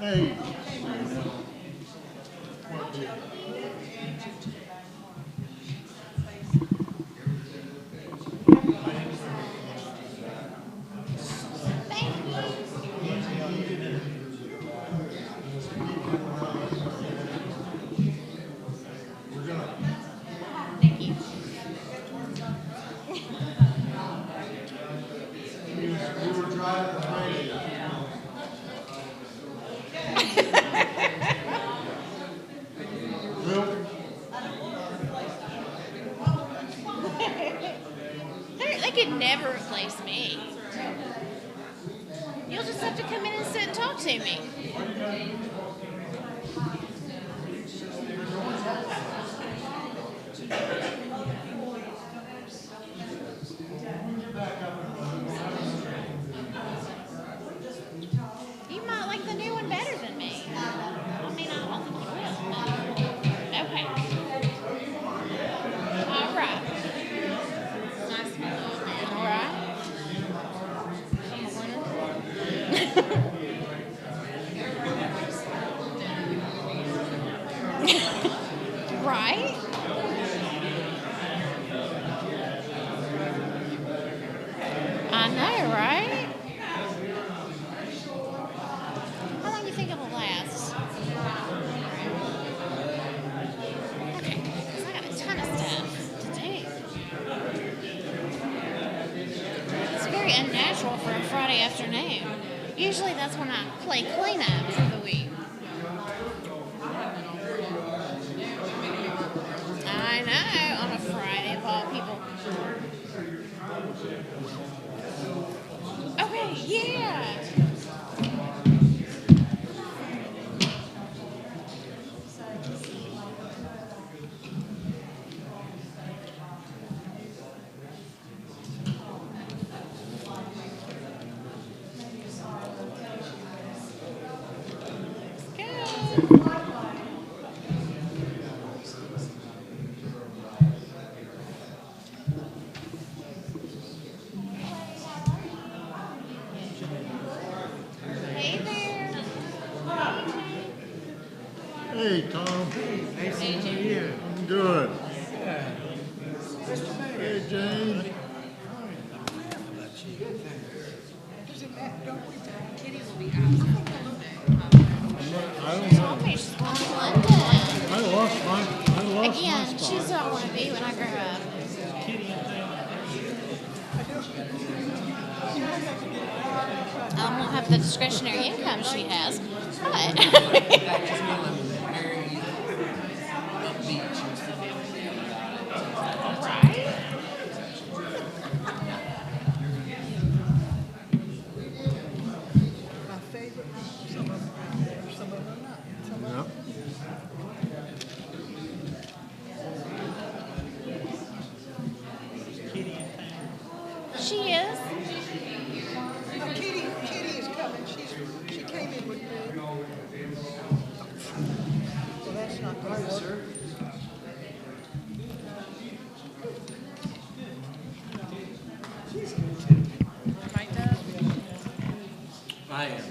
Hey. Thank you. We were driving the radio. Bill? They could never replace me. You'll just have to come in and sit and talk to me. You might like the new one better than me. I mean, I don't think you will, but okay. All right. Nice one. All right. Right? I know, right? How long do you think it will last? Okay, 'cause I got a ton of stuff to do. It's very unnatural for a Friday afternoon. Usually that's when I play cleanup for the week. I know, on a Friday of all people. Okay, yeah. Good. Hey there. Hey, Tom. Hey, Jim. I'm good. Hey, Jane. I don't know. Told me she's going to London. I lost my Again, spot. she's what I want to be when I grow up. I won't have the discretionary income she has, but right? My favorite, some of them are there, some of them are not. Some of them, Yep. She is. oh, Kitty is coming. She came in with me. Well, that's not going to work. I am.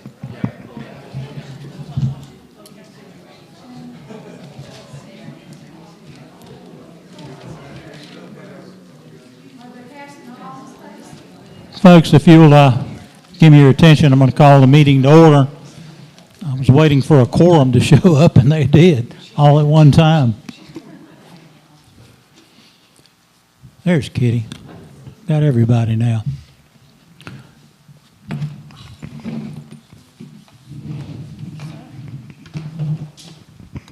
Folks, if you'll give me your attention, I'm going to call the meeting to order. I was waiting for a quorum to show up, and they did, all at one time. There's Kitty. Got everybody now.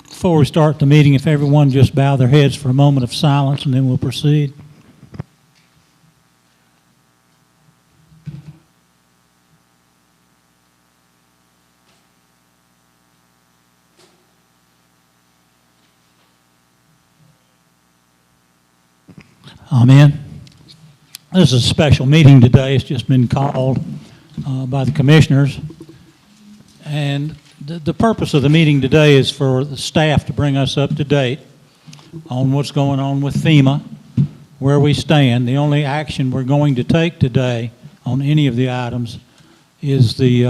Before we start the meeting, if everyone just bow their heads for a moment of silence, and then we'll proceed. Amen. This is a special meeting today. It's just been called by the commissioners. And the purpose of the meeting today is for the staff to bring us up to date on what's going on with FEMA, where we stand. The only action we're going to take today on any of the items is the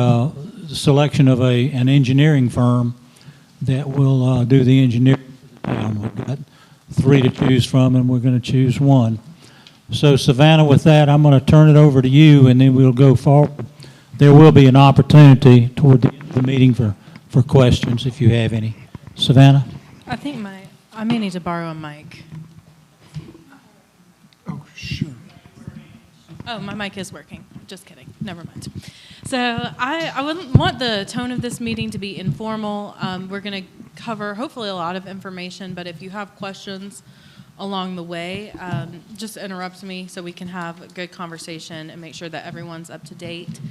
the selection of an engineering firm that will do the engineering for the town. We've got 3 to choose from, and we're going to choose one. So Savannah, with that, I'm going to turn it over to you, and then we'll go forward. There will be an opportunity toward the end of the meeting for questions if you have any. Savannah? I think I may need to borrow a mic. Oh, sure. Oh, my mic is working. Just kidding. Never mind. So I wouldn't want the tone of this meeting to be informal. We're going to cover hopefully a lot of information, but if you have questions along the way, just interrupt me so we can have a good conversation and make sure that everyone's up to date.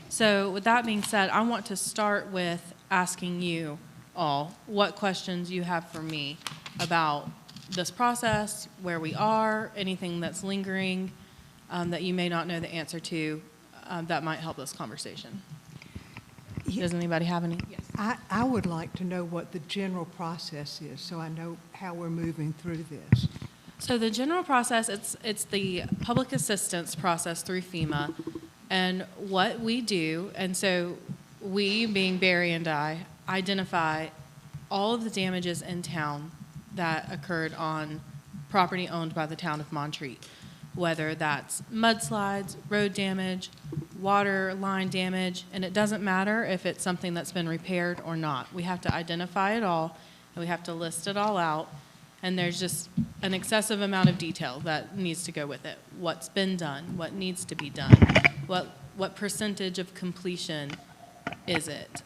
So with that being said, I want to start with asking you all what questions you have for me about this process, where we are, anything that's lingering that you may not know the answer to that might help this conversation. Does anybody have any? Yes. I would like to know what the general process is, so I know how we're moving through this. So the general process, it's the public assistance process through FEMA, and what we do, and so we, being Barry and I, identify all of the damages in town that occurred on property owned by the town of Montreat, whether that's mudslides, road damage, water line damage, and it doesn't matter if it's something that's been repaired or not. We have to identify it all, and we have to list it all out, and there's just an excessive amount of detail that needs to go with it. What's been done, what needs to be done, what percentage of completion is it,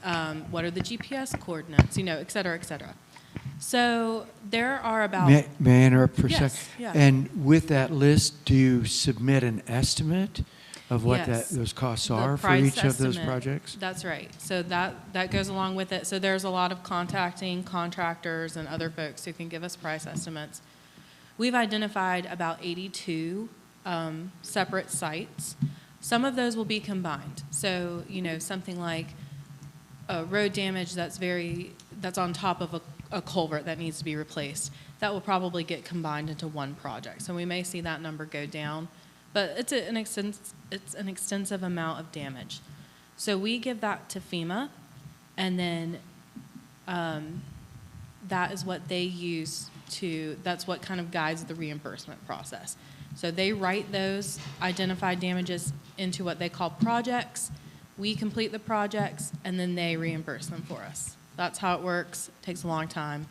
what are the GPS coordinates, et cetera, et cetera. So there are about... May I interrupt for a Yes, second? yeah. And with that list, do you submit an estimate of what Yes. those costs The are for price each of those estimate, projects? That's right. So that goes along with it. So there's a lot of contacting contractors and other folks who can give us price estimates. We've identified about 82 separate sites. Some of those will be combined. So, something like road damage that's on top of a culvert that needs to be replaced, that will probably get combined into one project. So we may see that number go down, but it's an extensive amount of damage. So we give that to FEMA, and then that is what they use that's what kind of guides the reimbursement process. So they write those identified damages into what they call projects. We complete the projects, and then they reimburse them for us. That's how it works. It takes a long time.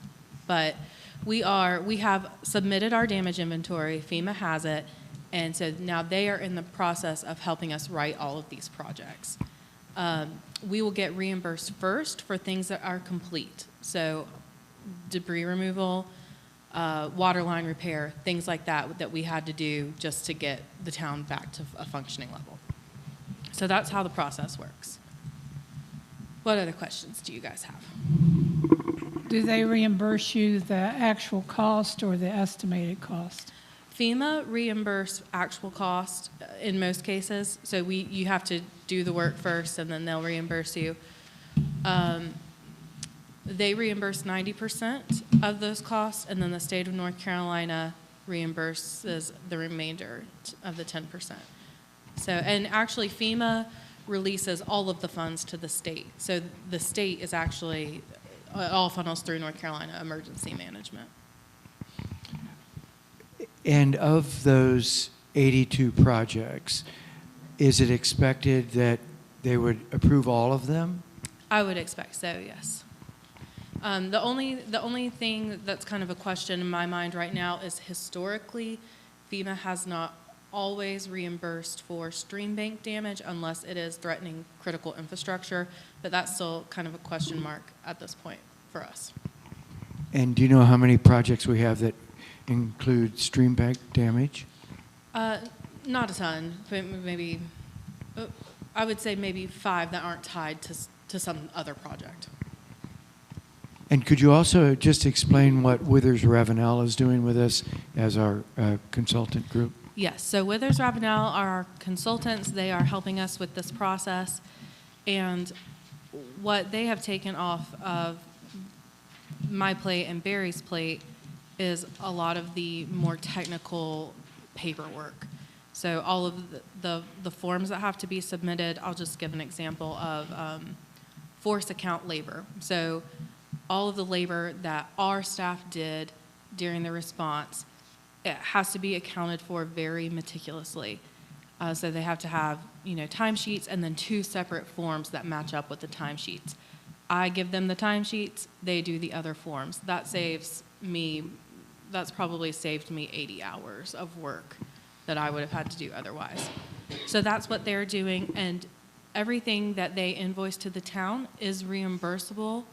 But we have submitted our damage inventory. FEMA has it. And so now they are in the process of helping us write all of these projects. We will get reimbursed first for things that are complete. So debris removal, water line repair, things like that we had to do just to get the town back to a functioning level. So that's how the process works. What other questions do you guys have? Do they reimburse you the actual cost or the estimated cost? FEMA reimburse actual cost in most cases. So you have to do the work first, and then they'll reimburse you. They reimburse 90% of those costs, and then the state of North Carolina reimburses the remainder of the 10%. So, and actually FEMA releases all of the funds to the state. So the state is actually, all funnels through North Carolina Emergency Management. And of those 82 projects, is it expected that they would approve all of them? I would expect so, yes. The only thing that's kind of a question in my mind right now is historically, FEMA has not always reimbursed for stream bank damage unless it is threatening critical infrastructure, but that's still kind of a question mark at this point for us. And do you know how many projects we have that include stream bank damage? Not a ton, but maybe, I would say maybe 5 that aren't tied to some other project. And could you also just explain what Withers Ravenel is doing with us as our consultant group? Yes, so Withers Ravenel are our consultants. They are helping us with this process. And what they have taken off of my plate and Barry's plate is a lot of the more technical paperwork. So all of the forms that have to be submitted, I'll just give an example of force account labor. So all of the labor that our staff did during the response, it has to be accounted for very meticulously. So they have to have, timesheets and then 2 separate forms that match up with the timesheets. I give them the timesheets, they do the other forms. That's probably saved me 80 hours of work that I would have had to do otherwise. So that's what they're doing, and everything that they invoice to the town is reimbursable.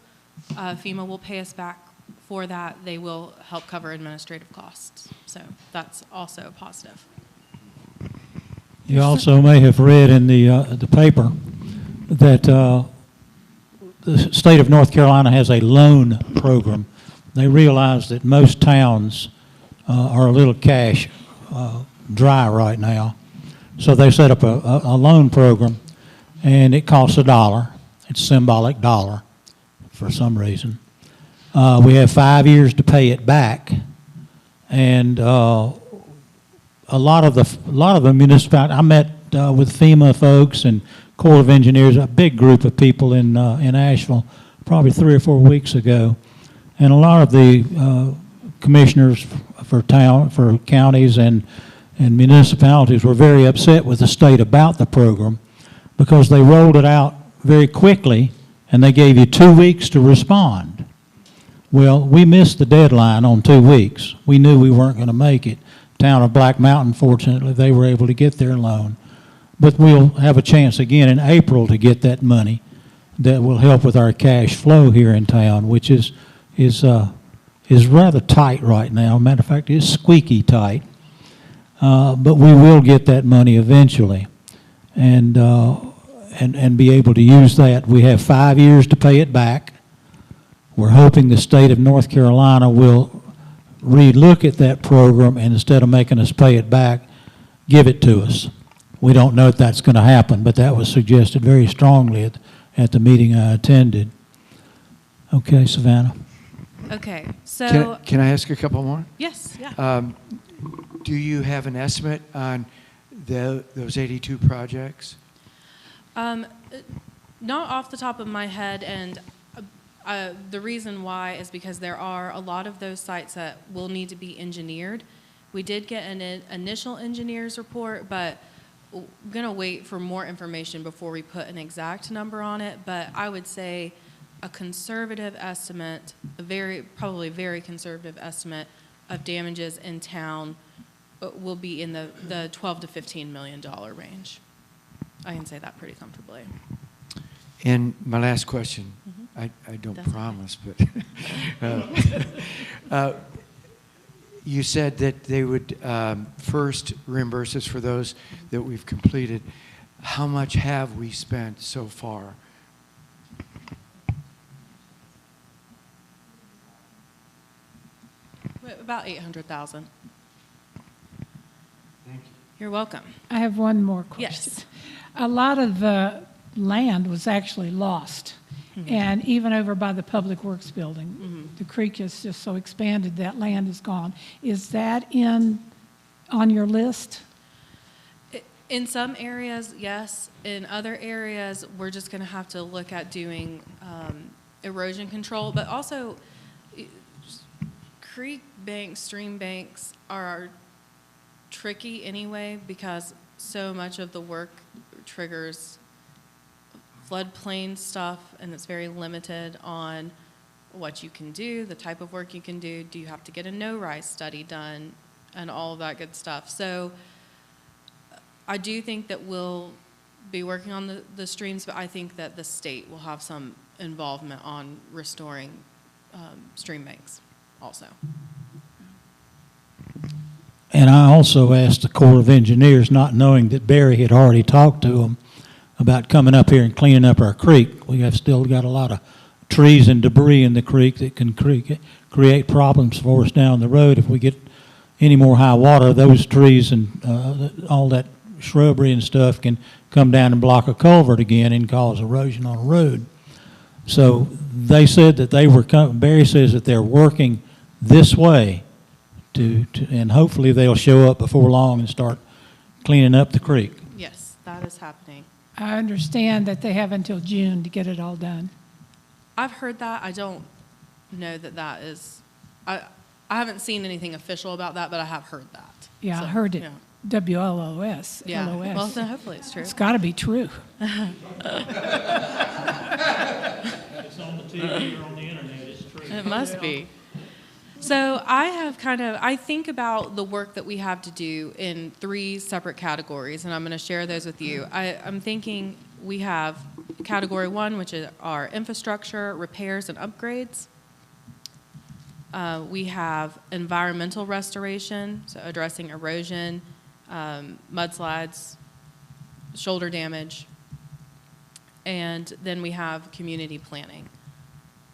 FEMA will pay us back for that. They will help cover administrative costs. So that's also positive. You also may have read in the paper that the state of North Carolina has a loan program. They realize that most towns are a little cash dry right now. So they set up a loan program, and it costs $1. It's a symbolic dollar for some reason. We have 5 years to pay it back, and a lot of the municipalities. I met with FEMA folks and Corps of Engineers, a big group of people in Asheville, probably 3 or 4 weeks ago, and a lot of the commissioners for counties and municipalities were very upset with the state about the program because they rolled it out very quickly and they gave you 2 weeks to respond. Well, we missed the deadline on 2 weeks. We knew we weren't going to make it. Town of Black Mountain, fortunately, they were able to get their loan. But we'll have a chance again in April to get that money that will help with our cash flow here in town, which is rather tight right now. Matter of fact, it's squeaky tight. But we will get that money eventually and be able to use that. We have 5 years to pay it back. We're hoping the state of North Carolina will relook at that program and instead of making us pay it back, give it to us. We don't know if that's going to happen, but that was suggested very strongly at the meeting I attended. Okay, Savannah. Okay, so Can I ask a couple more? yes, yeah. Do you have an estimate on those 82 projects? Not off the top of my head, and the reason why is because there are a lot of those sites that will need to be engineered. We did get an initial engineer's report, but we're going to wait for more information before we put an exact number on it. But I would say a conservative estimate, probably very conservative estimate of damages in town will be in the 12 to $15 million range. I can say that pretty comfortably. And my last question, I don't That's promise, but you said that they would first reimburse us for those that we've completed. How much have we spent so far? About $800,000. Thank you. You're welcome. I have one more question. Yes. A lot of the land was actually lost, and even over by the Public Works building, the creek is just so expanded that land is gone. Is that on your list? In some areas, yes. In other areas, we're just going to have to look at doing erosion control, but also creek banks, stream banks are tricky anyway because so much of the work triggers floodplain stuff, and it's very limited on what you can do, the type of work you can do. Do you have to get a no-rise study done, and all of that good stuff. So I do think that we'll be working on the streams, but I think that the state will have some involvement on restoring stream banks also. And I also asked the Corps of Engineers, not knowing that Barry had already talked to them about coming up here and cleaning up our creek. We have still got a lot of trees and debris in the creek that can create problems for us down the road. If we get any more high water, those trees and all that shrubbery and stuff can come down and block a culvert again and cause erosion on a road. So they said that they were Barry says that they're working this way and hopefully they'll show up before long and start cleaning up the creek. Yes, that is happening. I understand that they have until June to get it all done. I've heard that. I don't know that that is, I haven't seen anything official about that, but I have heard that. Yeah, So, I heard it. yeah. WLOS. Yeah. LOS. Well, then hopefully it's true. It's got to be true. It's on the TV or on the internet, it's true. It must be. So I think about the work that we have to do in 3 separate categories, and I'm going to share those with you. I'm thinking we have category 1, which is our infrastructure, repairs, and upgrades. We have environmental restoration, so addressing erosion, mudslides, shoulder damage, and then we have community planning.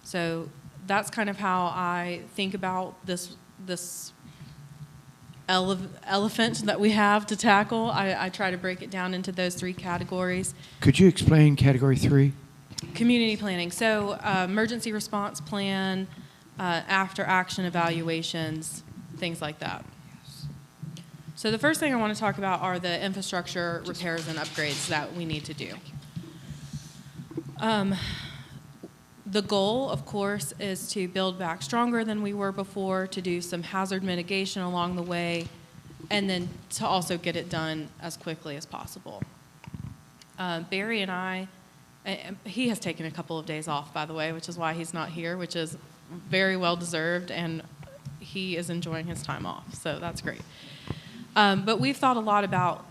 So that's kind of how I think about this elephant that we have to tackle. I try to break it down into those 3 categories. Could you explain category 3? Community planning. So emergency response plan, after action evaluations, things like that. So the first thing I want to talk about are the infrastructure repairs and upgrades that we need to do. The goal, of course, is to build back stronger than we were before, to do some hazard mitigation along the way, and then to also get it done as quickly as possible. Barry and I, he has taken a couple of days off, by the way, which is why he's not here, which is very well deserved, and he is enjoying his time off, so that's great. But we've thought a lot about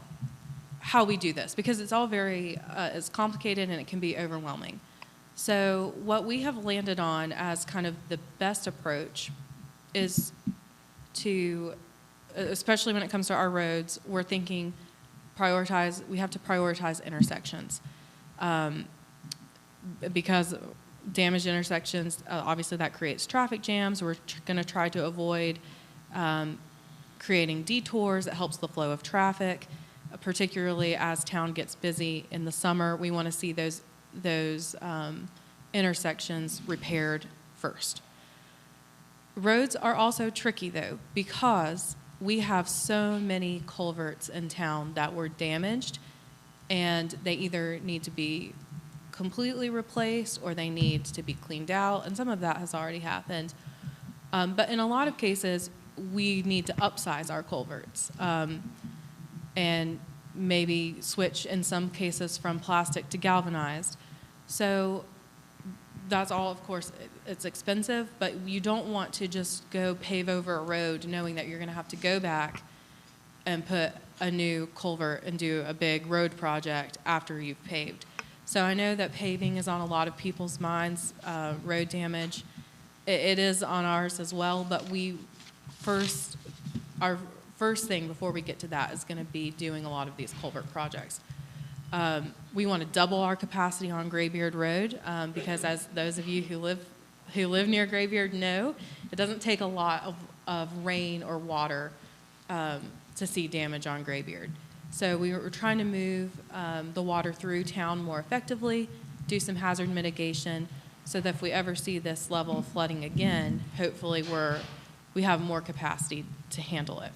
how we do this, because it's all very, it's complicated and it can be overwhelming. So what we have landed on as kind of the best approach is to, especially when it comes to our roads, we're thinking we have to prioritize intersections. Because damaged intersections, obviously that creates traffic jams. We're going to try to avoid creating detours. That helps the flow of traffic, particularly as town gets busy in the summer. We want to see those intersections repaired first. Roads are also tricky, though, because we have so many culverts in town that were damaged, and they either need to be completely replaced or they need to be cleaned out, and some of that has already happened. But in a lot of cases, we need to upsize our culverts and maybe switch, in some cases, from plastic to galvanized. So that's all, of course, it's expensive, but you don't want to just go pave over a road knowing that you're going to have to go back and put a new culvert and do a big road project after you've paved. So I know that paving is on a lot of people's minds, road damage. It is on ours as well, but our first thing before we get to that is going to be doing a lot of these culvert projects. We want to double our capacity on Graybeard Road because, as those of you who live near Graybeard know, it doesn't take a lot of rain or water to see damage on Graybeard. So we were trying to move the water through town more effectively, do some hazard mitigation, so that if we ever see this level of flooding again, hopefully we have more capacity to handle it.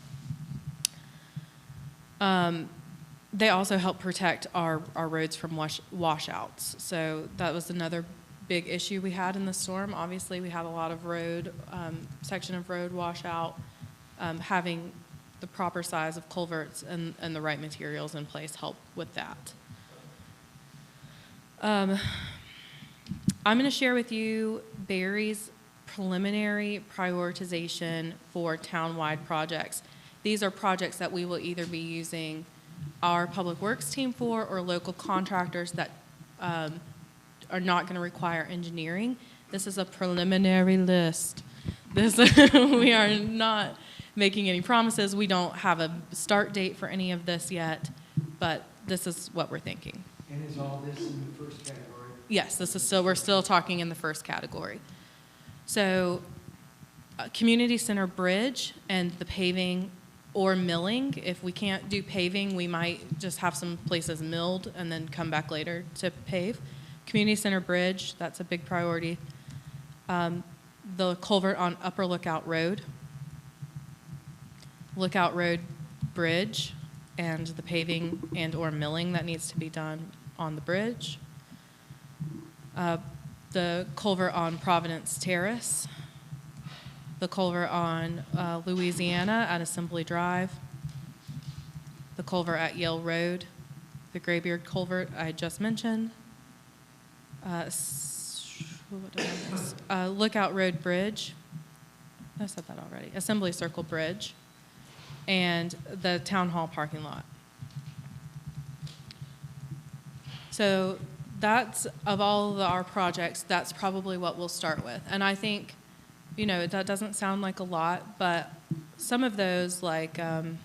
They also help protect our roads from washouts. So that was another big issue we had in the storm. Obviously, we had a lot of section of road washout. Having the proper size of culverts and the right materials in place help with that. I'm going to share with you Barry's preliminary prioritization for town-wide projects. These are projects that we will either be using our public works team for or local contractors that are not going to require engineering. This is a preliminary list. We are not making any promises. We don't have a start date for any of this yet, but this is what we're thinking. And is all this in the first category? Yes, we're still talking in the first category. So community center bridge and the paving or milling. If we can't do paving, we might just have some places milled and then come back later to pave. Community center bridge, that's a big priority. The culvert on Upper Lookout Road. Lookout Road Bridge and the paving and or milling that needs to be done on the bridge. the culvert on Providence Terrace, the culvert on Louisiana at Assembly Drive, the culvert at Yale Road, the Graybeard culvert I just mentioned, what did I miss? Lookout Road Bridge, I said that already, Assembly Circle Bridge, and the Town Hall parking lot. So that's, of all of our projects, that's probably what we'll start with. And I think, you know, that doesn't sound like a lot, but some of those, like the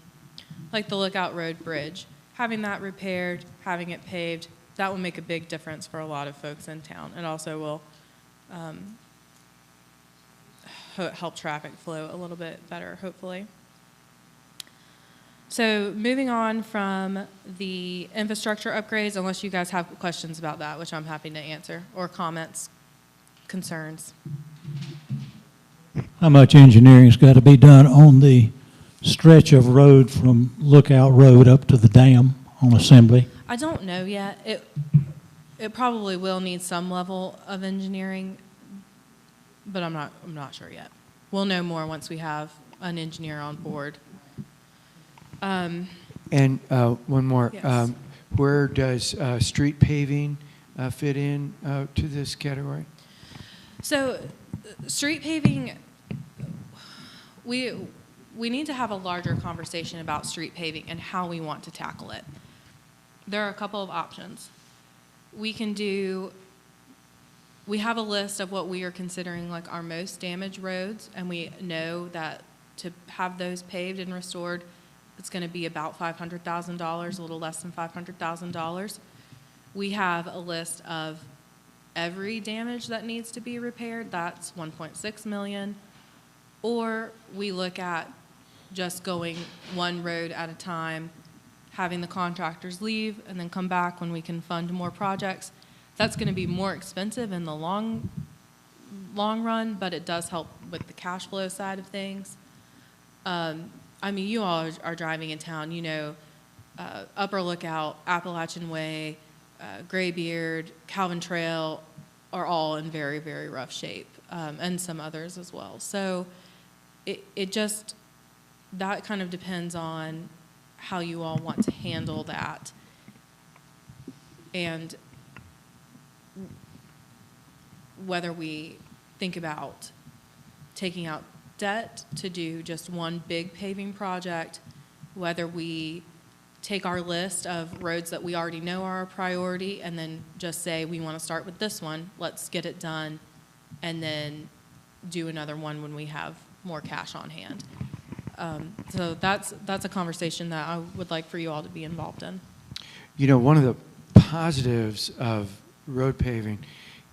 Lookout Road Bridge, having that repaired, having it paved, that will make a big difference for a lot of folks in town. It also will help traffic flow a little bit better, hopefully. So moving on from the infrastructure upgrades, unless you guys have questions about that, which I'm happy to answer, or comments, concerns. How much engineering's got to be done on the stretch of road from Lookout Road up to the dam on Assembly? I don't know yet. It probably will need some level of engineering, but I'm not sure yet. We'll know more once we have an engineer on board. And one more. Yes. Where does street paving fit in to this category? So, street paving, we need to have a larger conversation about street paving and how we want to tackle it. There are a couple of options. We have a list of what we are considering like our most damaged roads, and we know that to have those paved and restored, it's going to be about $500,000, a little less than $500,000. We have a list of every damage that needs to be repaired. That's $1.6 million. Or we look at just going one road at a time, having the contractors leave and then come back when we can fund more projects. That's going to be more expensive in the long run, but it does help with the cash flow side of things. I mean, you all are driving in town, you know, Upper Lookout, Appalachian Way, Graybeard, Calvin Trail are all in very, very rough shape, and some others as well. So it just, that kind of depends on how you all want to handle that. And whether we think about taking out debt to do just one big paving project, whether we take our list of roads that we already know are a priority and then just say we want to start with this one, let's get it done, and then do another one when we have more cash on hand. So that's a conversation that I would like for you all to be involved in. You know, one of the positives of road paving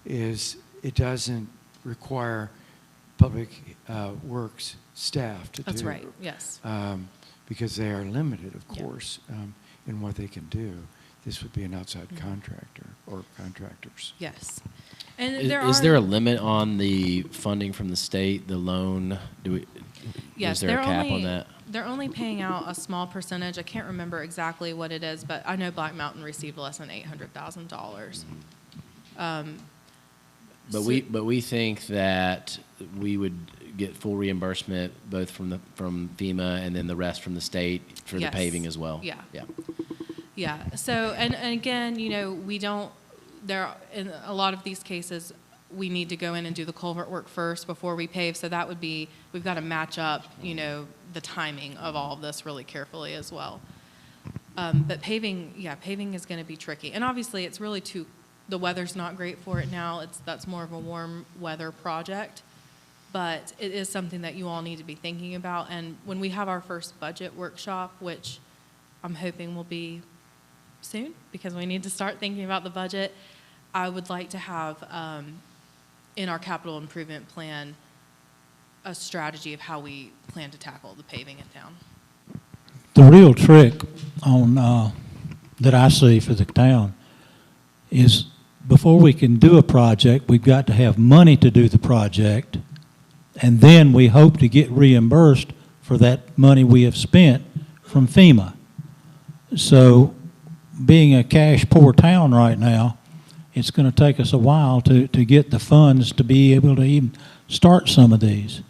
is it doesn't require public works staff to do. That's right, yes. Because they are limited, of course, in what they can do. This would be an outside contractor or contractors. Yes. And Is there a limit on the funding from the state, the loan? Yes, is there a cap on that? They're only paying out a small percentage. I can't remember exactly what it is, but I know Black Mountain received less than $800,000. But we think that we would get full reimbursement both from FEMA and then the rest from the state for the paving as well. Yeah. Yeah. Yeah. So and again, you know, we don't. There in a lot of these cases, we need to go in and do the culvert work first before we pave. So that would be, we've got to match up, you know, the timing of all of this really carefully as well. But paving is going to be tricky. And obviously it's really the weather's not great for it now. That's more of a warm weather project. But it is something that you all need to be thinking about. And when we have our first budget workshop, which I'm hoping will be soon because we need to start thinking about the budget, I would like to have in our capital improvement plan a strategy of how we plan to tackle the paving in town. The real trick on that I see for the town is before we can do a project, we've got to have money to do the project, and then we hope to get reimbursed for that money we have spent from FEMA. So being a cash poor town right now, it's going to take us a while to get the funds to be able to even start some of these.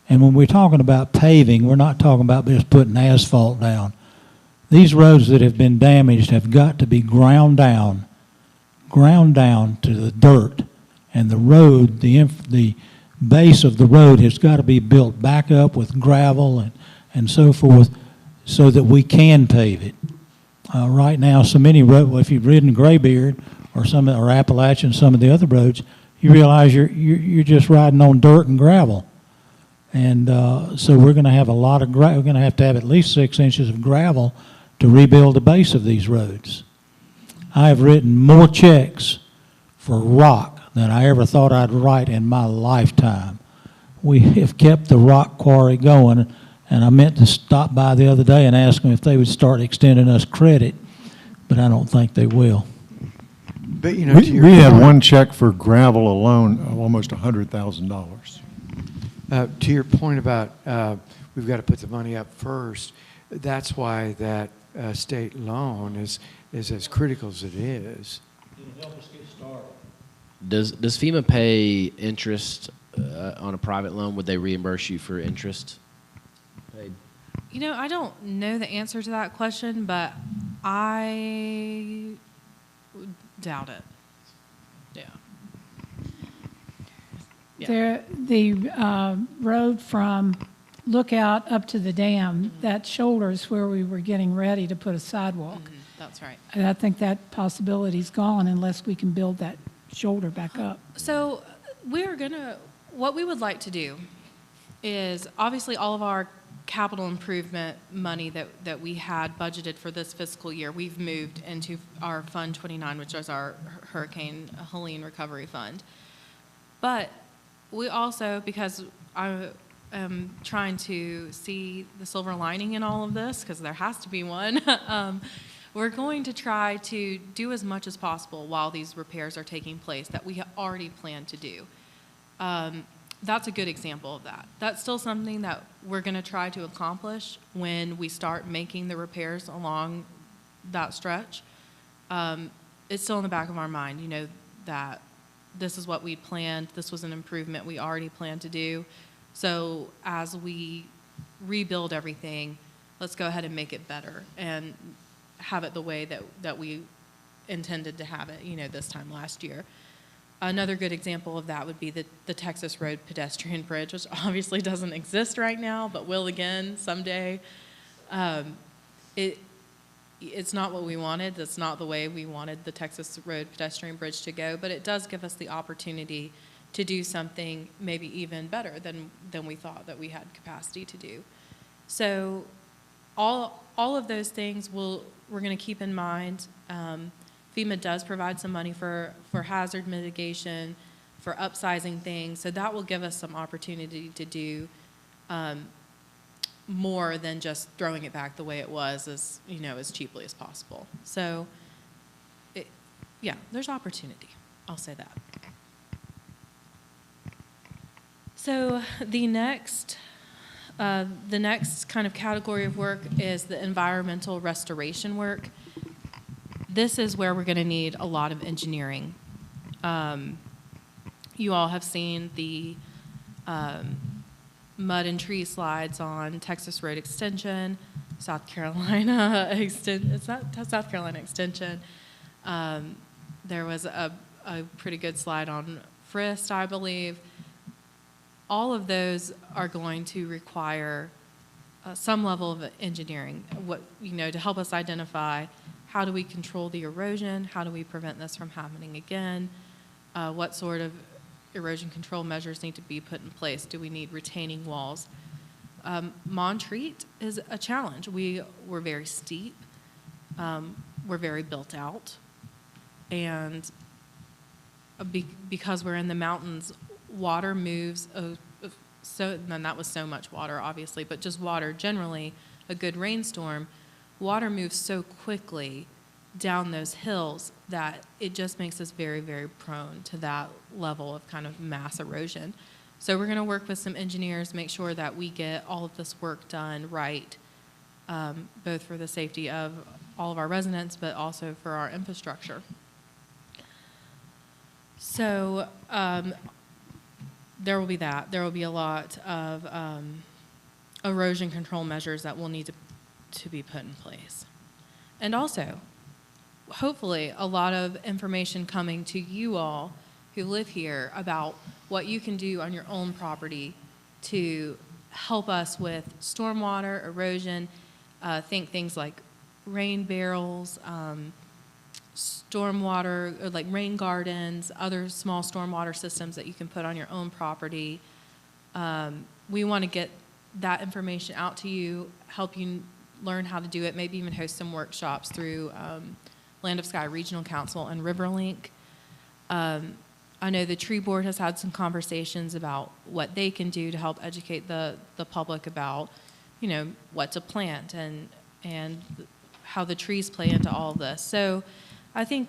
And when we're talking about paving, we're not talking about just putting asphalt down. These roads that have been damaged have got to be ground down to the dirt. And the road, the base of the road has got to be built back up with gravel and so forth so that we can pave it. Right now, so many roads, well, if you've ridden Graybeard or Appalachian, some of the other roads, you realize you're just riding on dirt and gravel. And so we're going to have we're going to have at least 6 inches of gravel to rebuild the base of these roads. I have written more checks for rock than I ever thought I'd write in my lifetime. We have kept the rock quarry going, and I meant to stop by the other day and ask them if they would start extending us credit, but I don't think they will. But, you know, to your We had point- one check for gravel alone of almost $100,000. To your point about we've got to put the money up first, that's why that state loan is as critical as it is. It'll help us get started. Does FEMA pay interest on a private loan? Would they reimburse you for interest paid? You know, I don't know the answer to that question, but I doubt it. Yeah. Yeah. The road from Lookout up to the dam, that shoulder is where we were getting ready to put a sidewalk. That's right. And I think that possibility's gone unless we can build that shoulder back up. So what we would like to do is, obviously all of our capital improvement money that we had budgeted for this fiscal year, we've moved into our Fund 29, which is our Hurricane Helene Recovery Fund. But we also, because I am trying to see the silver lining in all of this, because there has to be one, we're going to try to do as much as possible while these repairs are taking place that we already planned to do. That's a good example of that. That's still something that we're going to try to accomplish when we start making the repairs along that stretch. It's still in the back of our mind, you know, that this is what we planned. This was an improvement we already planned to do. So as we rebuild everything, let's go ahead and make it better and have it the way that we intended to have it, you know, this time last year. Another good example of that would be the Texas Road Pedestrian Bridge, which obviously doesn't exist right now, but will again someday. It's not what we wanted. That's not the way we wanted the Texas Road Pedestrian Bridge to go, but it does give us the opportunity to do something maybe even better than we thought that we had capacity to do. So all of those things we're going to keep in mind. FEMA does provide some money for hazard mitigation, for upsizing things, so that will give us some opportunity to do more than just throwing it back the way it was, as you know, as cheaply as possible. So, yeah, there's opportunity. I'll say that. So the next kind of category of work is the environmental restoration work. This is where we're going to need a lot of engineering. You all have seen the mud and tree slides on Texas Road Extension, South Carolina South Carolina Extension. There was a pretty good slide on Frist, I believe. All of those are going to require some level of engineering, to help us identify how do we control the erosion, how do we prevent this from happening again, what sort of erosion control measures need to be put in place, do we need retaining walls. Montreat is a challenge. We're very steep, we're very built out, and because we're in the mountains, water moves, and that was so much water, obviously, but just water generally, a good rainstorm, water moves so quickly down those hills that it just makes us very, very prone to that level of kind of mass erosion. So we're going to work with some engineers, make sure that we get all of this work done right, both for the safety of all of our residents, but also for our infrastructure. So there will be that. There will be a lot of erosion control measures that will need to be put in place. And also, hopefully, a lot of information coming to you all who live here about what you can do on your own property to help us with stormwater, erosion, think things like rain barrels, stormwater, or like rain gardens, other small stormwater systems that you can put on your own property. We want to get that information out to you, help you learn how to do it, maybe even host some workshops through Land of Sky Regional Council and Riverlink. I know the tree board has had some conversations about what they can do to help educate the public about, you know, what to plant and how the trees play into all of this. So I think,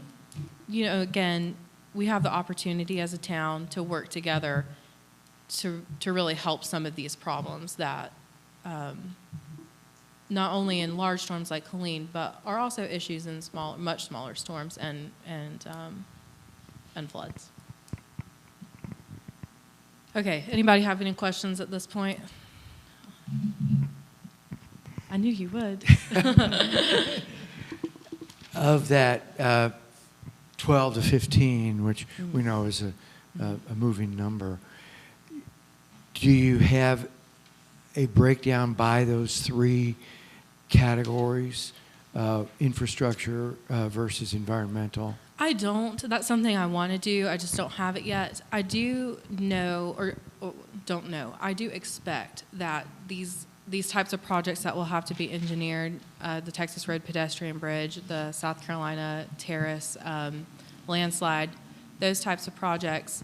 you know, again, we have the opportunity as a town to work together to really help some of these problems that not only in large storms like Helene, but are also issues in much smaller storms and floods. Okay, anybody have any questions at this point? I knew you would. Of that 12 to 15, which we know is a moving number, do you have a breakdown by those three categories, infrastructure versus environmental? I don't. That's something I want to do. I just don't have it yet. I do know, or don't know, I do expect that these types of projects that will have to be engineered, the Texas Road Pedestrian Bridge, the South Carolina Terrace, landslide, those types of projects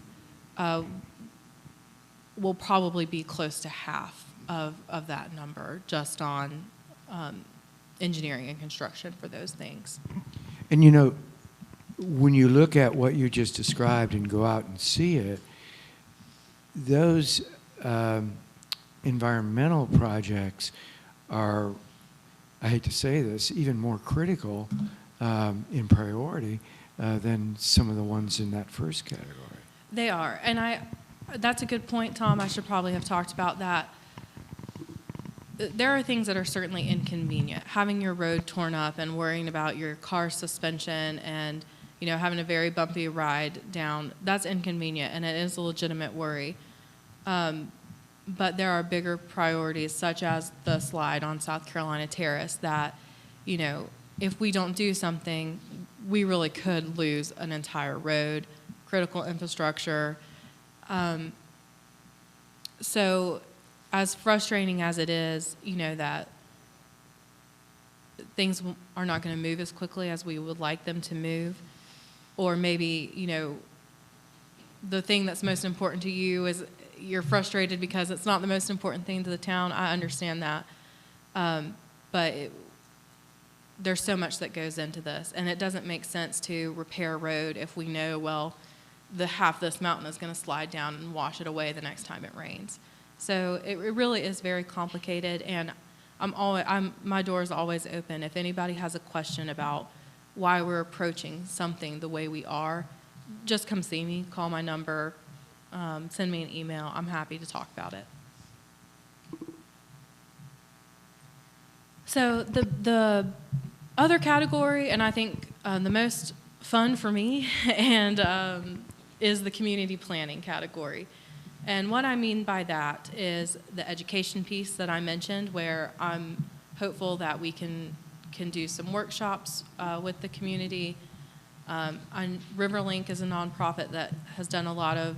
will probably be close to half of that number just on engineering and construction for those things. And you know, when you look at what you just described and go out and see it, those environmental projects are, I hate to say this, even more critical in priority than some of the ones in that first category. They are, and that's a good point, Tom. I should probably have talked about that. There are things that are certainly inconvenient. Having your road torn up and worrying about your car suspension and, you know, having a very bumpy ride down, that's inconvenient, and it is a legitimate worry. But there are bigger priorities, such as the slide on South Carolina Terrace, that, you know, if we don't do something, we really could lose an entire road, critical infrastructure. So as frustrating as it is, you know, that things are not going to move as quickly as we would like them to move, or maybe, you know, the thing that's most important to you is you're frustrated because it's not the most important thing to the town. I understand that. But there's so much that goes into this, and it doesn't make sense to repair a road if we know, well, half this mountain is going to slide down and wash it away the next time it rains. So it really is very complicated, and my door is always open. If anybody has a question about why we're approaching something the way we are, just come see me, call my number, send me an email. I'm happy to talk about it. So the other category, and I think the most fun for me, and is the community planning category. And what I mean by that is the education piece that I mentioned, where I'm hopeful that we can do some workshops with the community. Riverlink is a nonprofit that has done a lot of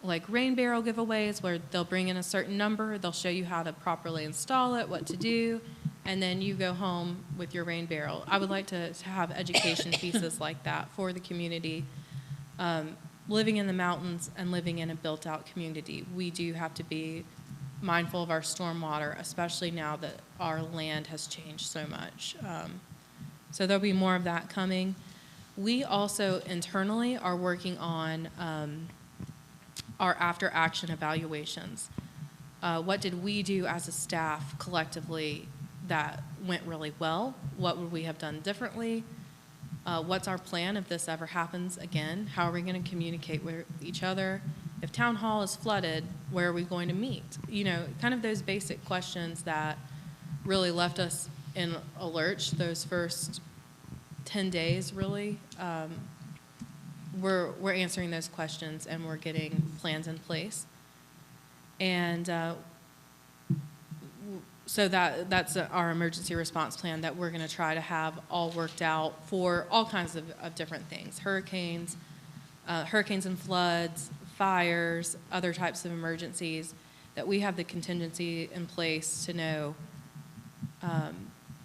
like rain barrel giveaways, where they'll bring in a certain number, they'll show you how to properly install it, what to do, and then you go home with your rain barrel. I would like to have education pieces like that for the community. Living in the mountains and living in a built-out community, we do have to be mindful of our stormwater, especially now that our land has changed so much. So there'll be more of that coming. We also internally are working on our after-action evaluations. What did we do as a staff collectively that went really well? What would we have done differently? What's our plan if this ever happens again? How are we going to communicate with each other? If town hall is flooded, where are we going to meet? You know, kind of those basic questions that really left us in a lurch those first 10 days, really. We're answering those questions, and we're getting plans in place. And so that's our emergency response plan that we're going to try to have all worked out for all kinds of different things: hurricanes and floods, fires, other types of emergencies, that we have the contingency in place to know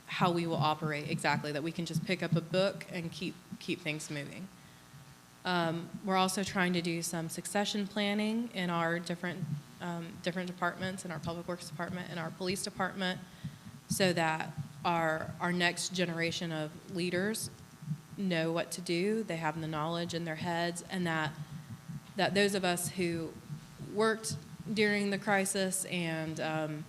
how we will operate exactly, that we can just pick up a book and keep things moving. We're also trying to do some succession planning in our different departments, in our public works department and our police department, so that our next generation of leaders know what to do. They have the knowledge in their heads, and that those of us who worked during the crisis and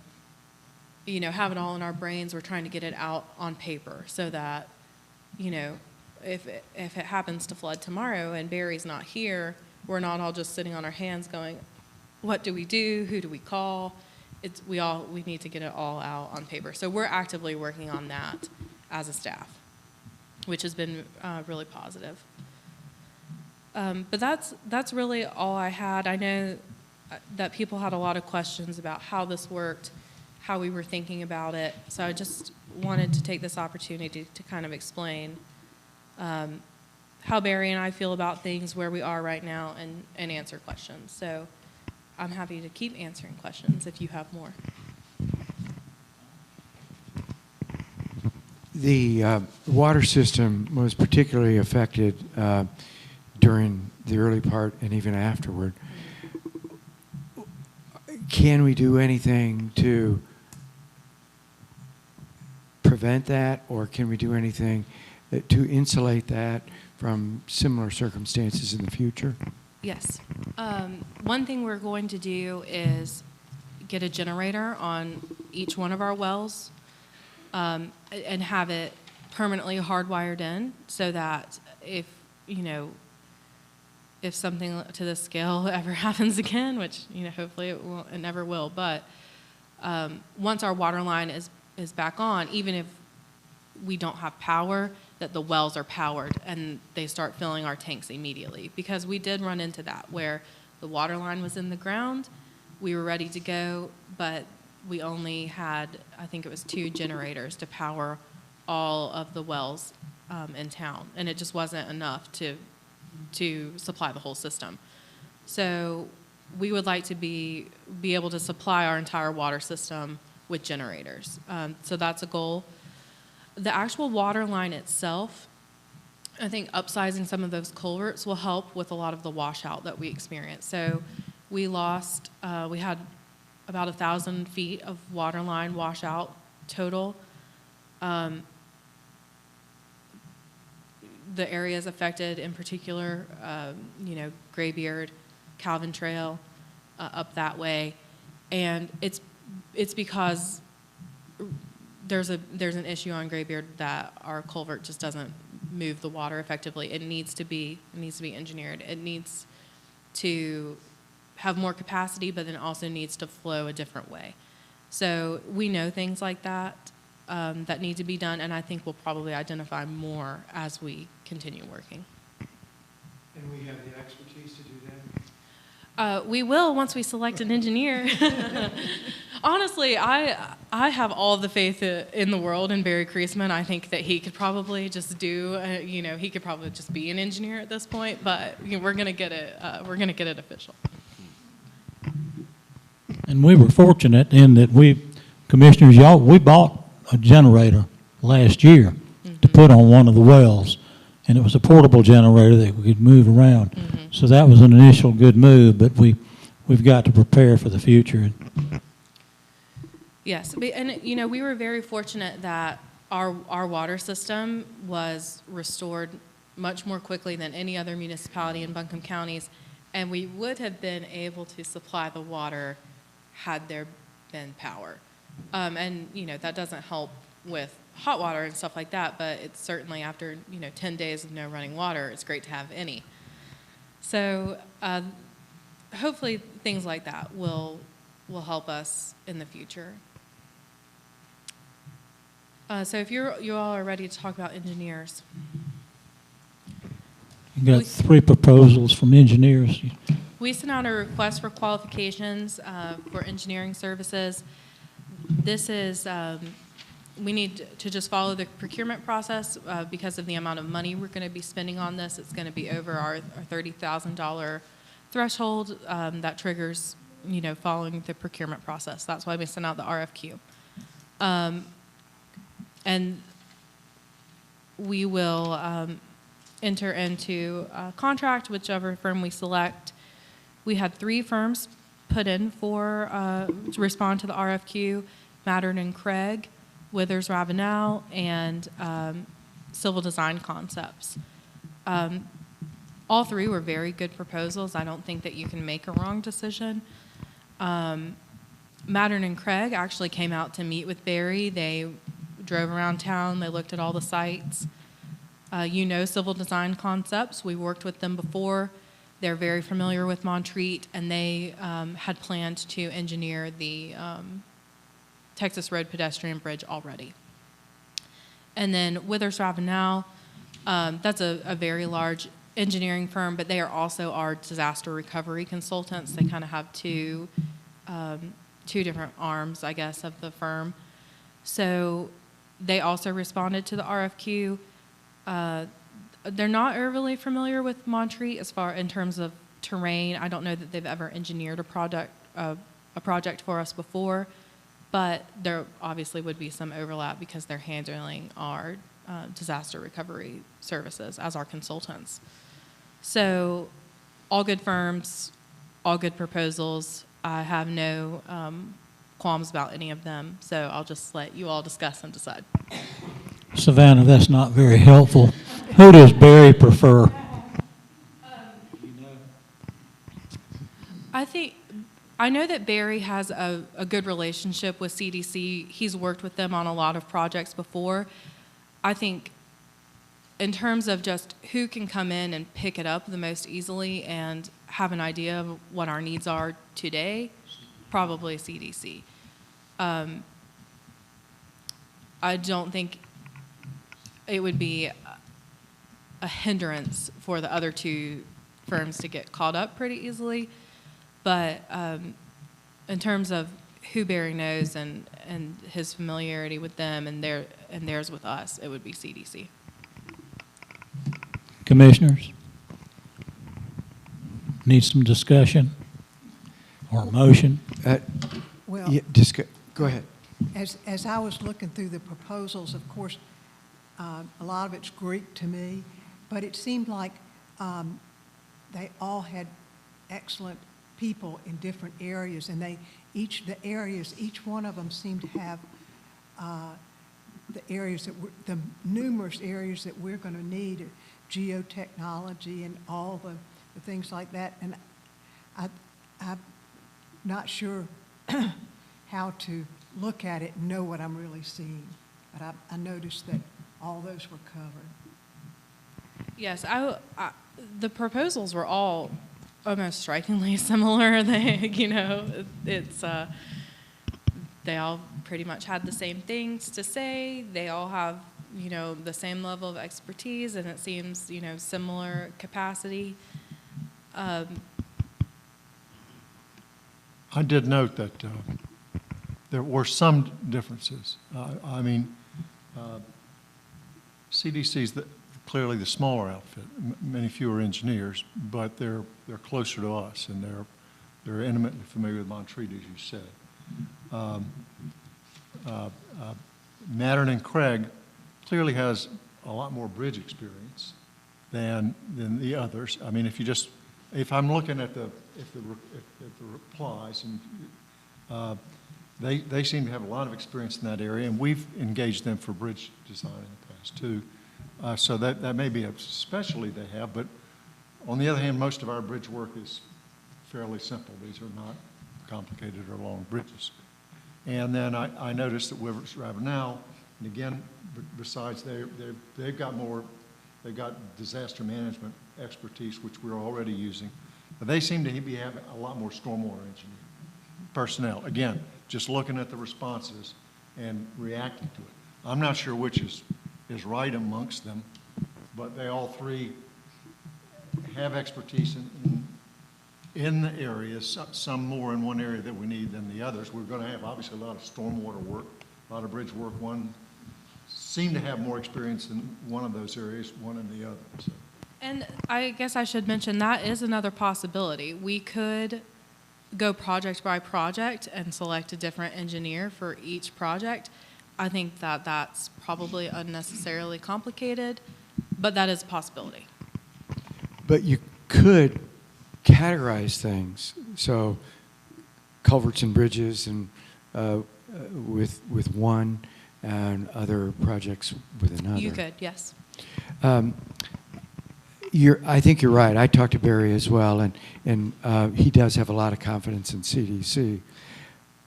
you know, have it all in our brains, we're trying to get it out on paper so that, you know, if it happens to flood tomorrow and Barry's not here, we're not all just sitting on our hands going, what do we do? Who do we call? We need to get it all out on paper. So we're actively working on that as a staff, which has been really positive. But that's really all I had. I know that people had a lot of questions about how this worked, how we were thinking about it. So I just wanted to take this opportunity to kind of explain how Barry and I feel about things, where we are right now, and answer questions. So I'm happy to keep answering questions if you have more. The water system was particularly affected during the early part and even afterward. Can we do anything to prevent that, or can we do anything to insulate that from similar circumstances in the future? Yes. One thing we're going to do is get a generator on each one of our wells and have it permanently hardwired in, so that if something to this scale ever happens again, which, you know, hopefully it never will, but once our water line is back on, even if we don't have power, that the wells are powered and they start filling our tanks immediately. Because we did run into that, where the water line was in the ground, we were ready to go, but we only had, I think it was 2 generators to power all of the wells in town, and it just wasn't enough to supply the whole system. So we would like to be able to supply our entire water system with generators. So that's a goal. The actual water line itself, I think upsizing some of those culverts will help with a lot of the washout that we experience. So we had about 1,000 feet of water line washout total. The areas affected in particular, Graybeard, Calvin Trail, up that way. And it's because there's an issue on Graybeard that our culvert just doesn't move the water effectively. It needs to be engineered. It needs to have more capacity, but then also needs to flow a different way. So we know things like that that need to be done, and I think we'll probably identify more as we continue working. And we have the expertise to do that? We will, once we select an engineer. Honestly, I have all the faith in the world in Barry Kreisman. I think that he could probably just he could probably just be an engineer at this point, but we're going to get it official. And we were fortunate in that commissioners, we bought a generator last year to put on one of the wells, and it was a portable generator that we could move around. Mm-hmm. So that was an initial good move, but we've got to prepare for the future. Yes, and we were very fortunate that our water system was restored much more quickly than any other municipality in Buncombe counties, and we would have been able to supply the water had there been power. And that doesn't help with hot water and stuff like that, but it's certainly after, 10 days of no running water, it's great to have any. So hopefully things like that will help us in the future. So if you all are ready to talk about engineers. You got 3 proposals from engineers. We sent out a request for qualifications for engineering services. This is, we need to just follow the procurement process because of the amount of money we're going to be spending on this. It's going to be over our $30,000 threshold that triggers, following the procurement process. That's why we sent out the RFQ. And we will enter into a contract, whichever firm we select. We had 3 firms put in for to respond to the RFQ: Mattern and Craig, Withers Ravenel, and Civil Design Concepts. All 3 were very good proposals. I don't think that you can make a wrong decision. Mattern and Craig actually came out to meet with Barry. They drove around town. They looked at all the sites. Civil Design Concepts. We worked with them before. They're very familiar with Montreat, and they had planned to engineer the Texas Road Pedestrian Bridge already. And then Withers Ravenel, that's a very large engineering firm, but they are also our disaster recovery consultants. They kind of have two different arms, I guess, of the firm. So they also responded to the RFQ. They're not overly familiar with Montreat as far in terms of terrain. I don't know that they've ever engineered a project for us before, but there obviously would be some overlap because they're handling our disaster recovery services as our consultants. So all good firms, all good proposals. I have no qualms about any of them, so I'll just let you all discuss and decide. Savannah, that's not very helpful. Who does Barry prefer? I know that Barry has a good relationship with CDC. He's worked with them on a lot of projects before. I think in terms of just who can come in and pick it up the most easily and have an idea of what our needs are today, probably CDC. I don't think it would be a hindrance for the other 2 firms to get caught up pretty easily. But in terms of who Barry knows and his familiarity with them and theirs with us, it would be CDC. Commissioners? Need some discussion or a motion? Well, Yeah, go ahead. as I was looking through the proposals, of course, a lot of it's Greek to me, but it seemed like they all had excellent people in different areas, and each one of them seemed to have the numerous areas that we're going to need, geotechnology and all the things like that. And I'm not sure how to look at it and know what I'm really seeing, but I noticed that all those were covered. Yes, the proposals were all almost strikingly similar. They all pretty much had the same things to say. They all have, the same level of expertise, and it seems, similar capacity. I did note that there were some differences. CDC's clearly the smaller outfit, many fewer engineers, but they're closer to us, and they're intimately familiar with Montreat, as you said. Mattern and Craig clearly has a lot more bridge experience than the others. I mean, if I'm looking at the replies, and they seem to have a lot of experience in that area, and we've engaged them for bridge design in the past too. So that may be a specialty they have, but on the other hand, most of our bridge work is fairly simple. These are not complicated or long bridges. And then I noticed that Withers Ravenel And again, besides, they've got disaster management expertise, which we're already using. But they seem to be having a lot more stormwater engineering personnel. Again, just looking at the responses and reacting to it. I'm not sure which is right amongst them, but they all three have expertise in the areas, some more in one area that we need than the others. We're going to have obviously a lot of stormwater work, a lot of bridge work. One seem to have more experience in one of those areas, one in the other. So. And I guess I should mention that is another possibility. We could go project by project and select a different engineer for each project. I think that that's probably unnecessarily complicated, but that is a possibility. But you could categorize things, so culverts and bridges and with one, and other projects with another. You could, yes. I think you're right. I talked to Barry as well, and he does have a lot of confidence in CDC.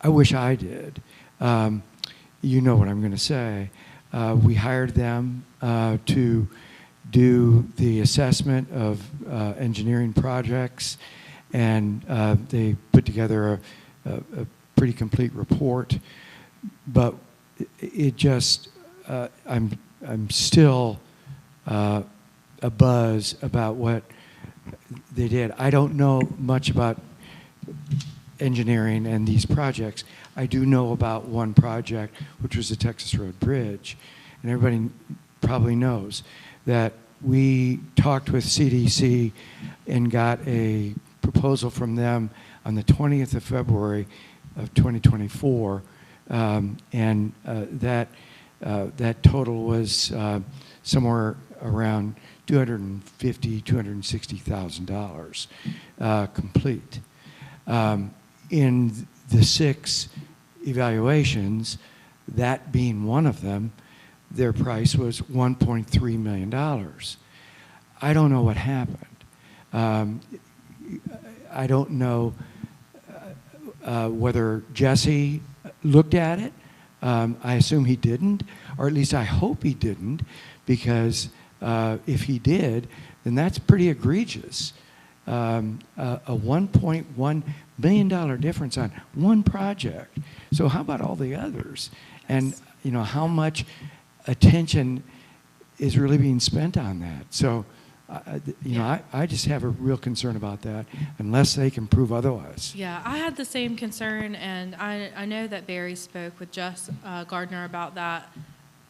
I wish I did. You know what I'm going to say. We hired them to do the assessment of engineering projects, and they put together a pretty complete report. But it just, I'm still abuzz about what they did. I don't know much about engineering and these projects. I do know about one project, which was the Texas Road Bridge, and everybody probably knows that we talked with CDC and got a proposal from them on the 20th of February of 2024, and that total was somewhere around $250,000-$260,000 complete. In the 6 evaluations, that being one of them, their price was $1.3 million. I don't know what happened. I don't know whether Jesse looked at it. I assume he didn't, or at least I hope he didn't, because if he did, then that's pretty egregious. A $1.1 million difference on one project. So how about all the others? And you know, how much attention is really being spent on that? So, you know, I just have a real concern about that, unless they can prove otherwise. Yeah, I had the same concern, and I know that Barry spoke with Jess Gardner about that.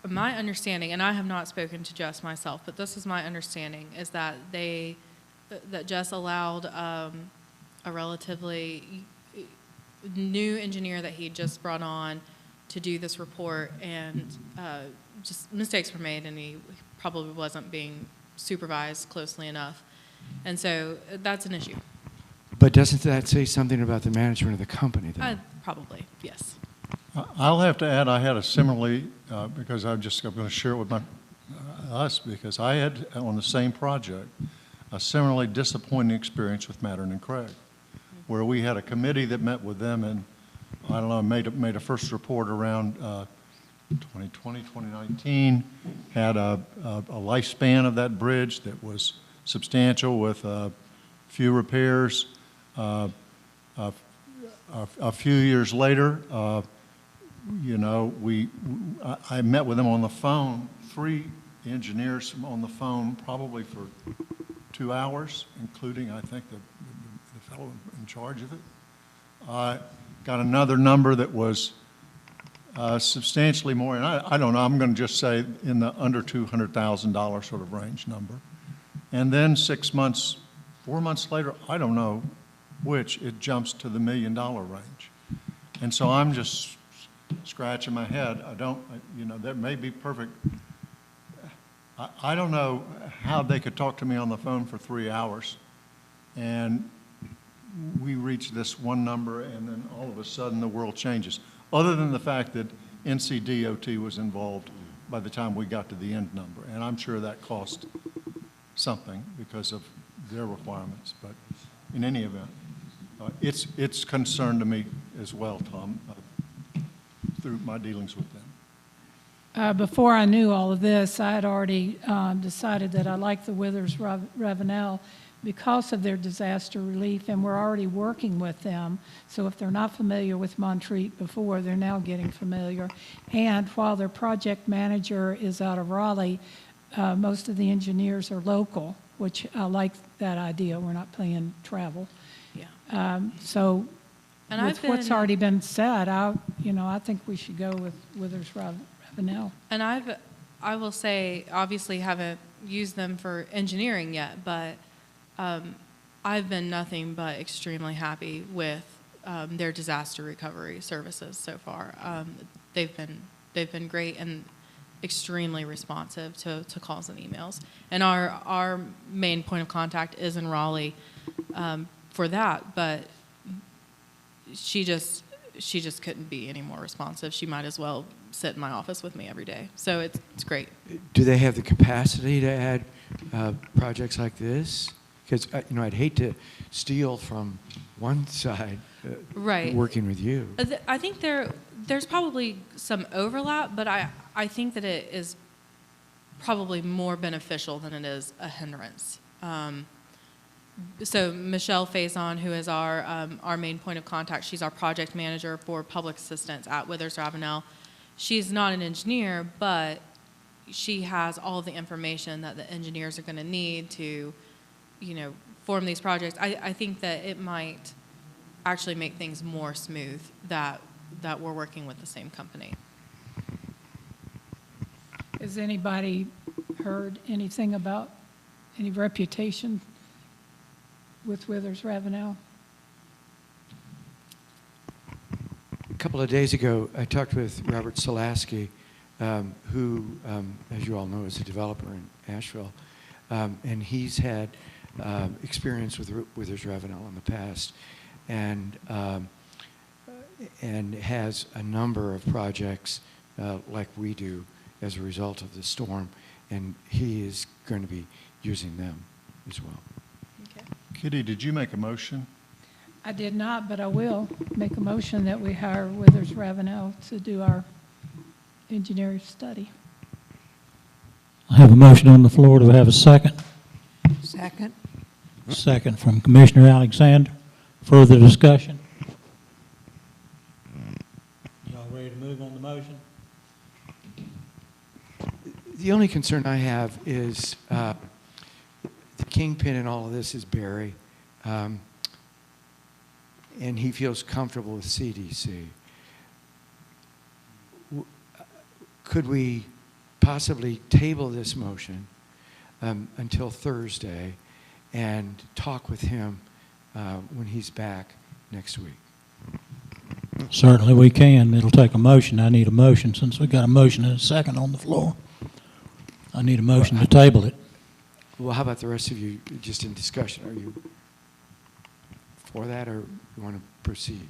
My understanding, and I have not spoken to Jess myself, but this is my understanding, is that that Jess allowed a relatively new engineer that he just brought on to do this report, and just mistakes were made, and he probably wasn't being supervised closely enough. And so that's an issue. But doesn't that say something about the management of the company, then? Probably, yes. I'll have to add, I had a similarly, because I'm going to share it with us, because I had, on the same project, a similarly disappointing experience with Mattern and Craig, where we had a committee that met with them and, I don't know, made a first report around 2020, 2019, had a lifespan of that bridge that was substantial with few repairs. A few years later, you know, I met with them on the phone, 3 engineers on the phone, probably for 2 hours, including, I think, the fellow in charge of it. Got another number that was substantially more, and I don't know, I'm going to just say in the under $200,000 sort of range number. And then 6 months, 4 months later, I don't know which, it jumps to the $1 million range. And so I'm just scratching my head. You know, that may be perfect. I don't know how they could talk to me on the phone for 3 hours, and we reach this one number, and then all of a sudden the world changes, other than the fact that NCDOT was involved by the time we got to the end number. And I'm sure that cost something because of their requirements. But in any event, it's concern to me as well, Tom, through my dealings with them. before I knew all of this, I had already decided that I liked the Withers Ravenel because of their disaster relief, and we're already working with them. So if they're not familiar with Montreat before, they're now getting familiar. And while their project manager is out of Raleigh, most of the engineers are local, which I like that idea. We're not paying travel. Yeah. So And with I've what's been- already been said, I think we should go with Withers Ravenel. And I will say, obviously haven't used them for engineering yet, but I've been nothing but extremely happy with their disaster recovery services so far. They've been great and extremely responsive to calls and emails. And our main point of contact is in Raleigh for that, but she just couldn't be any more responsive. She might as well sit in my office with me every day. So it's great. Do they have the capacity to add projects like this? Because, I'd hate to steal from one side Right. working with you. I think there's probably some overlap, but I think that it is probably more beneficial than it is a hindrance. So Michelle Faison, who is our main point of contact, she's our project manager for public assistance at Withers Ravenel. She's not an engineer, but she has all the information that the engineers are going to need to, form these projects. I think that it might actually make things more smooth that we're working with the same company. Has anybody heard anything about any reputation with Withers Ravenel? A couple of days ago, I talked with Robert Solaski, who, as you all know, is a developer in Asheville, and he's had experience with Withers Ravenel in the past, and has a number of projects like we do as a result of the storm, and he is going to be using them as well. Okay. Kitty, did you make a motion? I did not, but I will make a motion that we hire Withers Ravenel to do our engineering study. I have a motion on the floor. Do I have a second? Second. Second from Commissioner Alexander. Further discussion? Y'all ready to move on the motion? The only concern I have is the kingpin in all of this is Barry, and he feels comfortable with CDC. Could we possibly table this motion until Thursday and talk with him when he's back next week? Certainly we can. It'll take a motion. I need a motion since we got a motion and a second on the floor. I need a motion to table it. Well, how about the rest of you, just in discussion? Are you for that, or you want to proceed?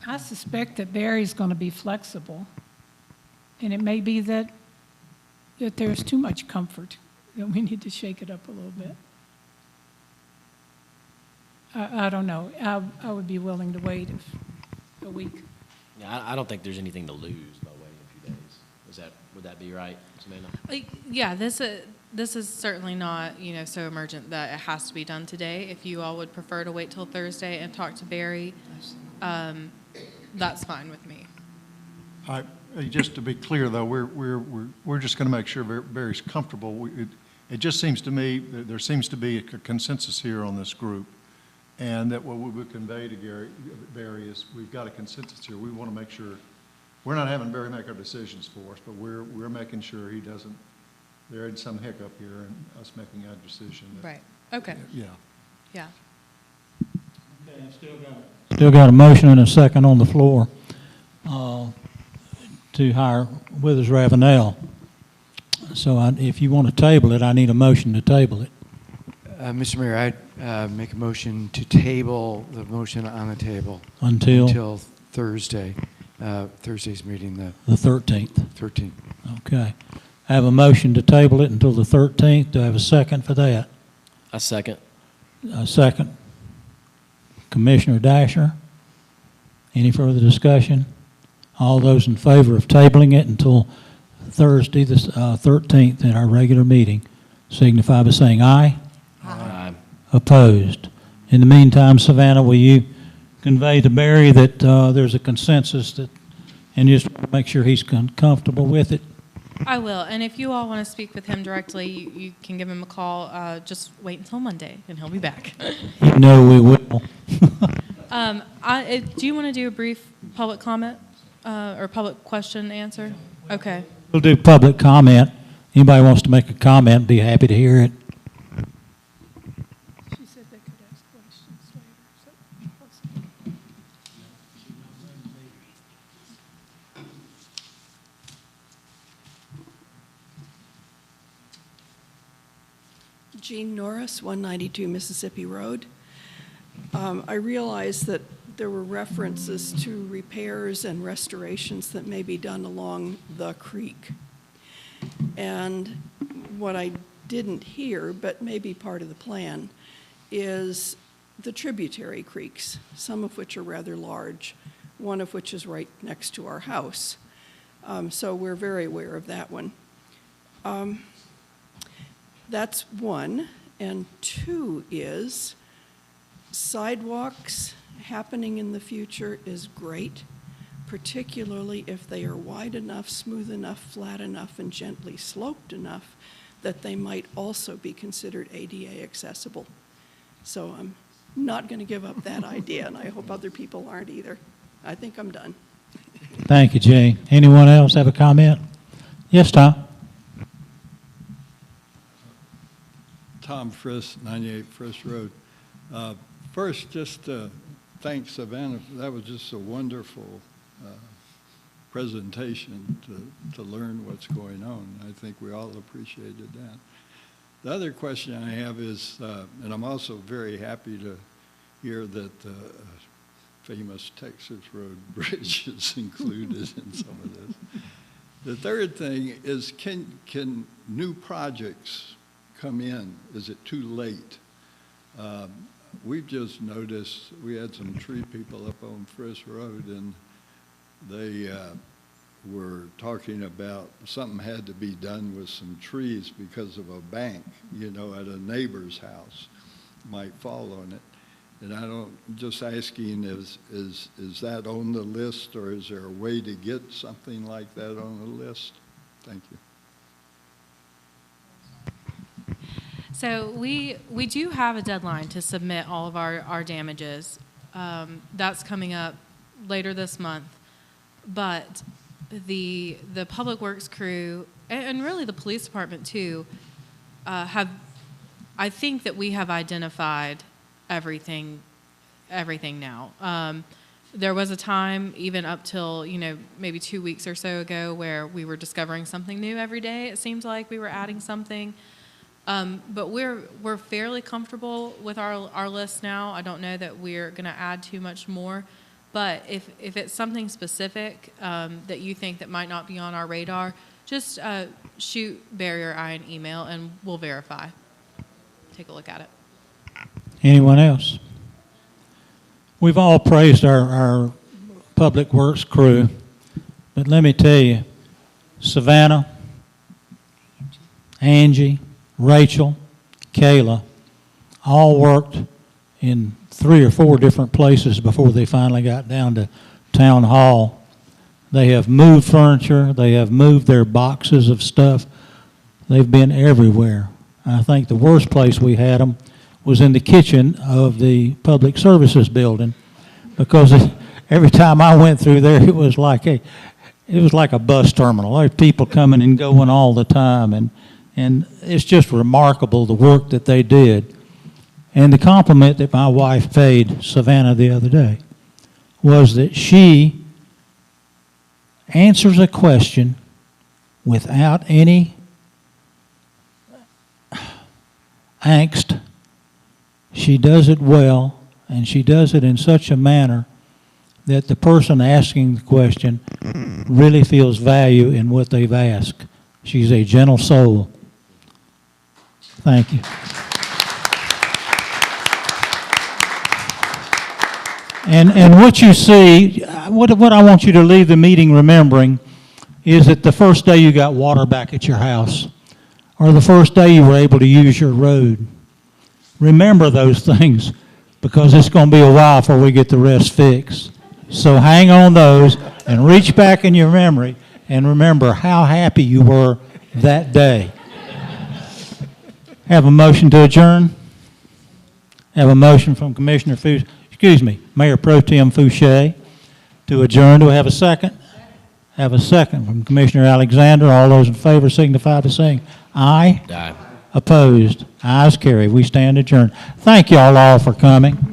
I suspect that Barry's going to be flexible, and it may be that there's too much comfort, that we need to shake it up a little bit. I don't know. I would be willing to wait a week. Yeah, I don't think there's anything to lose by waiting a few days. Would that be right, Samantha? Yeah, this is certainly not, so emergent that it has to be done today. If you all would prefer to wait till Thursday and talk to Barry, that's fine with me. Just to be clear, though, we're just going to make sure Barry's comfortable. It just seems to me that there seems to be a consensus here on this group, and that what we would convey to Barry is we've got a consensus here. We want to make sure we're not having Barry make our decisions for us, but we're making sure he doesn't. There is some hiccup here in us making our decision. Right. Okay. Yeah. Yeah. Okay, still got a motion and a second on the floor to hire Withers Ravenel. So if you want to table it, I need a motion to table it. Mr. Mayor, I'd make a motion to table the motion on the table Until Thursday, Thursday's meeting, the the 13th. 13th. Okay. I have a motion to table it until the 13th. Do I have a second for that? A second. A second. Commissioner Dasher. Any further discussion? All those in favor of tabling it until Thursday, the 13th, at our regular meeting, signify by saying aye. Aye. Opposed. In the meantime, Savannah, will you convey to Barry that there's a consensus that, and just make sure he's comfortable with it? I will, and if you all want to speak with him directly, you can give him a call. Just wait until Monday, and he'll be back. You know we will. Do you want to do a brief public comment or public question answer? Okay. We'll do public comment. Anybody wants to make a comment, be happy to hear it. She said they could ask questions later. Jean Norris, 192 Mississippi Road. I realize that there were references to repairs and restorations that may be done along the creek. And what I didn't hear, but may be part of the plan, is the tributary creeks, some of which are rather large, one of which is right next to our house. So we're very aware of that one. That's one. And two is sidewalks happening in the future is great, particularly if they are wide enough, smooth enough, flat enough, and gently sloped enough that they might also be considered ADA accessible. So I'm not going to give up that idea, and I hope other people aren't either. I think I'm done. Thank you, Jay. Anyone else have a comment? Yes, Tom? Tom Friss, 98 Friss Road. First, just thank Savannah. That was just a wonderful presentation to learn what's going on. I think we all appreciated that. The other question I have is, and I'm also very happy to hear that the famous Texas Road Bridge is included in some of this. The third thing is, can new projects come in? Is it too late? We've just noticed, we had some tree people up on Friss Road, and they were talking about something had to be done with some trees because of a bank, you know, at a neighbor's house might fall on it. And I don't, just asking, is that on the list, or is there a way to get something like that on the list? Thank you. So we do have a deadline to submit all of our damages. That's coming up later this month. But the Public Works crew, and really the police department too, I think that we have identified everything now. There was a time, even up till, maybe 2 weeks or so ago, where we were discovering something new every day. It seems like we were adding something. But we're fairly comfortable with our list now. I don't know that we're going to add too much more. But if it's something specific that you think that might not be on our radar, just shoot Barry or I an email, and we'll verify. Take a look at it. Anyone else? We've all praised our Public Works crew, but let me tell you, Savannah, Angie, Rachel, Kayla, all worked in 3 or 4 different places before they finally got down to Town Hall. They have moved furniture. They have moved their boxes of stuff. They've been everywhere. I think the worst place we had them was in the kitchen of the Public Services building, because every time I went through there, it was like a bus terminal. There were people coming and going all the time, and it's just remarkable the work that they did. And the compliment that my wife paid Savannah the other day was that she answers a question without any angst. She does it well, and she does it in such a manner that the person asking the question really feels value in what they've asked. She's a gentle soul. Thank you. And what you see, what I want you to leave the meeting remembering is that the first day you got water back at your house, or the first day you were able to use your road. Remember those things, because it's going to be a while before we get the rest fixed. So hang on those and reach back in your memory and remember how happy you were that day. Have a motion to adjourn? Have a motion from Commissioner Mayor Pro Tem Fouché to adjourn. Do we have a second? Have a second from Commissioner Alexander. All those in favor signify by saying aye. Aye. Opposed? Ayes carry. We stand adjourned. Thank you all for coming.